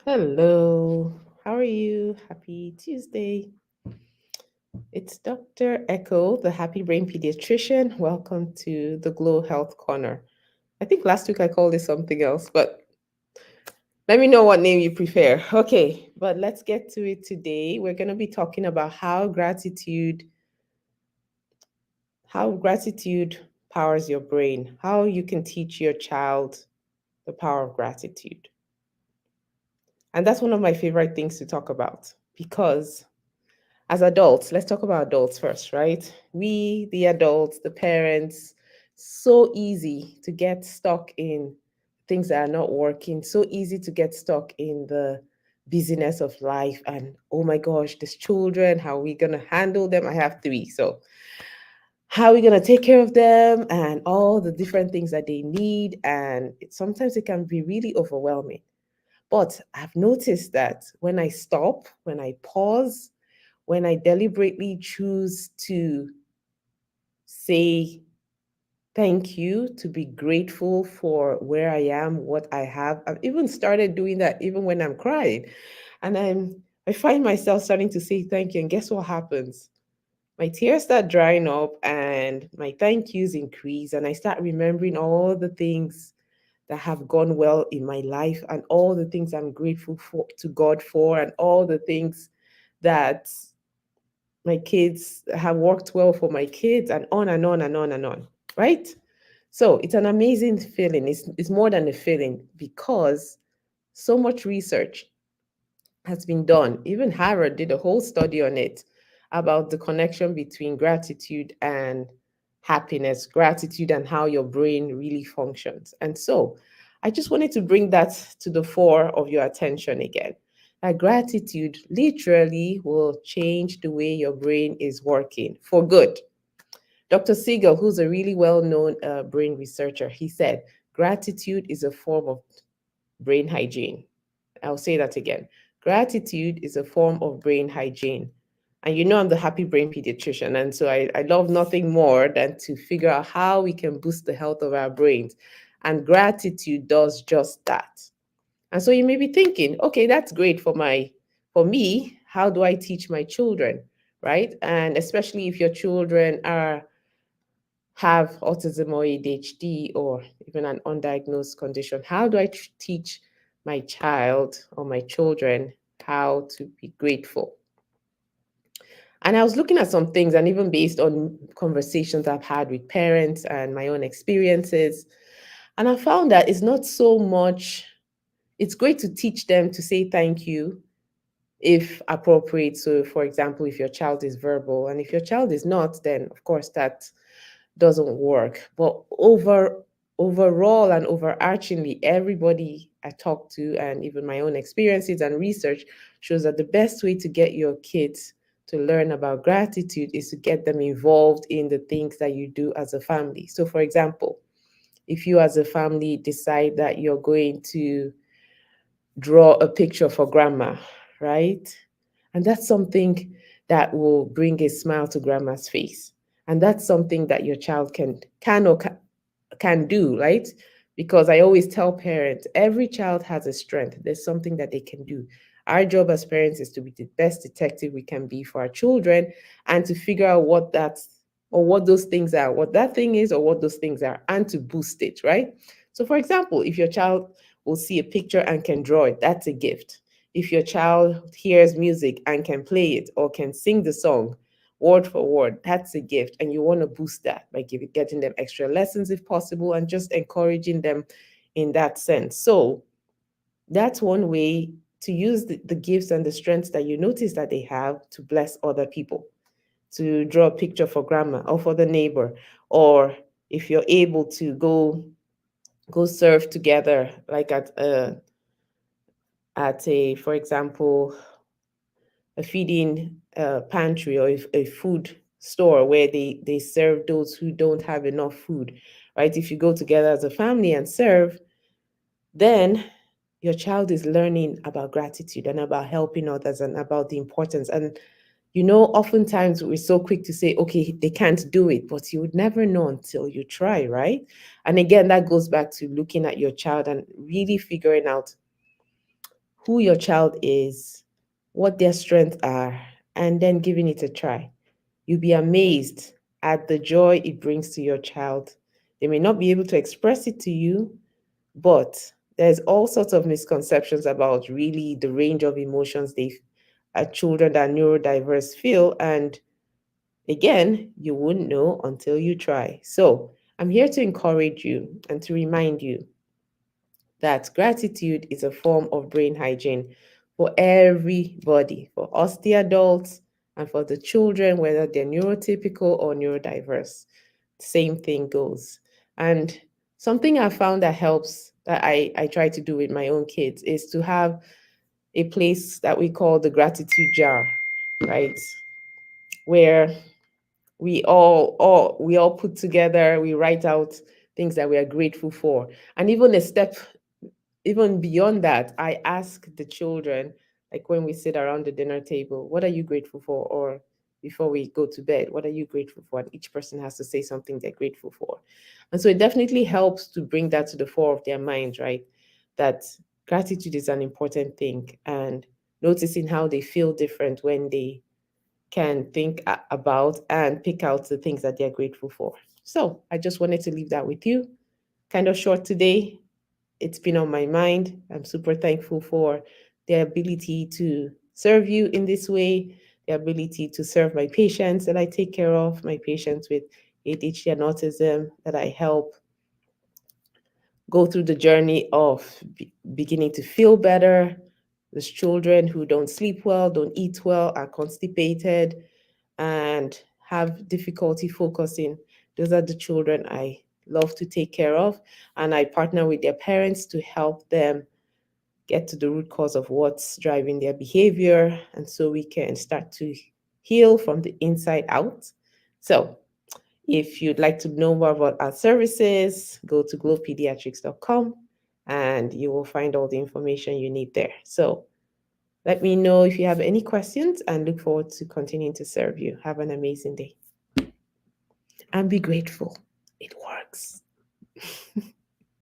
Hello, how are you? Happy Tuesday. It's Dr. Echo, the Happy Brain Pediatrician. Welcome to the Glow Health Corner. I think last week I called it something else, but let me know what name you prefer. Okay, but let's get to it today. We're going to be talking about how gratitude powers your brain, how you can teach your child the power of gratitude. And that's one of my favorite things to talk about because as adults, let's talk about adults first, right? We, the adults, the parents, so easy to get stuck in things that are not working, so easy to get stuck in the busyness of life. And oh my gosh, these children, how are we going to handle them? I have three. So, how are we going to take care of them and all the different things that they need? And sometimes it can be really overwhelming. But I've noticed that when I stop, when I pause, when I deliberately choose to say thank you, to be grateful for where I am, what I have. I've even started doing that even when I'm crying. And I find myself starting to say thank you. And guess what happens? My tears start drying up and my thank yous increase. And I start remembering all the things that have gone well in my life and all the things I'm grateful for to God for and all the things that my kids have worked well for my kids and on and on and on and on, right? So it's an amazing feeling. It's more than a feeling because so much research has been done. Even Harvard did a whole study on it about the connection between gratitude and happiness, gratitude and how your brain really functions. And so I just wanted to bring that to the fore of your attention again. That gratitude literally will change the way your brain is working for good. Dr. Siegel, who's a really well known brain researcher, he said, gratitude is a form of brain hygiene. I'll say that again. Gratitude is a form of brain hygiene. And you know, I'm the happy brain pediatrician. And so I love nothing more than to figure out how we can boost the health of our brains. And gratitude does just that. And so you may be thinking, okay, that's great for me. How do I teach my children? Right. And especially if your children have autism or ADHD or even an undiagnosed condition. How do I teach my child or my children how to be grateful? And I was looking at some things, and even based on conversations I've had with parents and my own experiences, and I found that it's not so much, it's great to teach them to say thank you if appropriate. So, for example, if your child is verbal, and if your child is not, then of course that doesn't work. But overall and overarchingly, everybody I talk to and even my own experiences and research shows that the best way to get your kids to learn about gratitude is to get them involved in the things that you do as a family. So for example, if you as a family decide that you're going to draw a picture for grandma, right? And that's something that will bring a smile to grandma's face. And that's something that your child can do, right? Because I always tell parents, every child has a strength. There's something that they can do. Our job as parents is to be the best detective we can be for our children and to figure out what that's or what those things are, what that thing is, or what those things are, and to boost it, right? So, for example, if your child will see a picture and can draw it, that's a gift. If your child hears music and can play it or can sing the song word for word, that's a gift. And you want to boost that by getting them extra lessons if possible and just encouraging them in that sense. So that's one way to use the gifts and the strengths that you notice that they have to bless other people, to draw a picture for grandma or for the neighbor, or if you're able to go serve together, like at a for example a feeding pantry or a food store where they serve those who don't have enough food, right? If you go together as a family and serve, then your child is learning about gratitude and about helping others and about the importance. And oftentimes we're so quick to say, okay, they can't do it, but you would never know until you try, right? And again, that goes back to looking at your child and really figuring out who your child is, what their strengths are, and then giving it a try. You'll be amazed at the joy it brings to your child. They may not be able to express it to you, but there's all sorts of misconceptions about really the range of emotions children that are neurodiverse feel. And again, you wouldn't know until you try. So I'm here to encourage you and to remind you that gratitude is a form of brain hygiene for everybody, for us, the adults, and for the children, whether they're neurotypical or neurodiverse. Same thing goes. And something I found that helps that I try to do with my own kids is to have a place that we call the gratitude jar, right? Where we all put together, we write out things that we are grateful for. And even beyond that, I ask the children, like when we sit around the dinner table, what are you grateful for? Or before we go to bed, what are you grateful for? And each person has to say something they're grateful for. And so it definitely helps to bring that to the fore of their minds, right? That gratitude is an important thing, and noticing how they feel different when they can think about and pick out the things that they're grateful for. So I just wanted to leave that with you. Kind of short today, it's been on my mind. I'm super thankful for the ability to serve you in this way, the ability to serve my patients that I take care of, my patients with ADHD and autism that I help go through the journey of beginning to feel better. There's children who don't sleep well, don't eat well, are constipated, and have difficulty focusing. Those are the children I love to take care of. And I partner with their parents to help them get to the root cause of what's driving their behavior. And so we can start to heal from the inside out. So if you'd like to know more about our services, go to glowpediatrics.com and you will find all the information you need there. So let me know if you have any questions and look forward to continuing to serve you. Have an amazing day and be grateful. It works.